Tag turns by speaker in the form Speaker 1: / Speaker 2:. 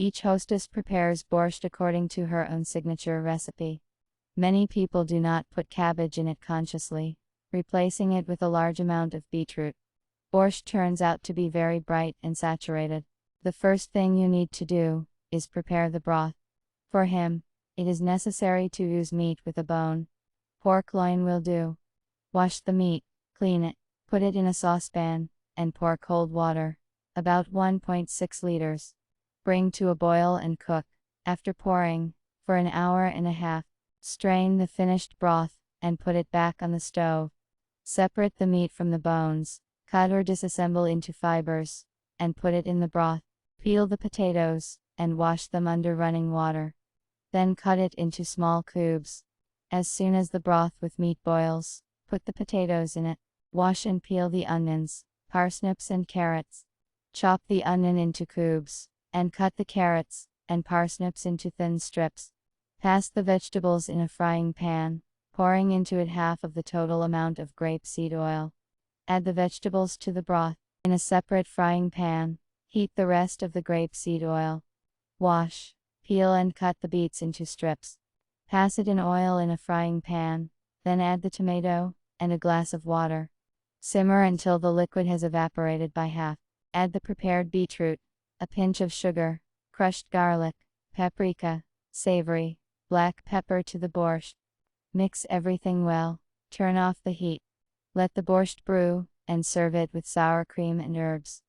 Speaker 1: Each hostess prepares borscht according to her own signature recipe. Many people do not put cabbage in it consciously, replacing it with a large amount of beetroot. Borscht turns out to be very bright and saturated. The first thing you need to do is prepare the broth. For him, it is necessary to use meat with a bone. Pork loin will do. Wash the meat, clean it, put it in a saucepan, and pour cold water, about 1.6 liters. Bring to a boil and cook. After pouring, for an hour and a half, strain the finished broth, and put it back on the stove. Separate the meat from the bones, cut or disassemble into fibers, and put it in the broth. Peel the potatoes, and wash them under running water. Then cut it into small cubes. As soon as the broth with meat boils, put the potatoes in it. Wash and peel the onions, parsnips and carrots. Chop the onion into cubes, and cut the carrots and parsnips into thin strips. Pass the vegetables in a frying pan, pouring into it half of the total amount of grapeseed oil. Add the vegetables to the broth. In a separate frying pan, heat the rest of the grapeseed oil. Wash, peel and cut the beets into strips. Pass it in oil in a frying pan, then add the tomato and a glass of water. Simmer until the liquid has evaporated by half. Add the prepared beetroot, a pinch of sugar, crushed garlic, paprika, savory, black pepper to the borscht. Mix everything well, turn off the heat. Let the borscht brew, and serve it with sour cream and herbs.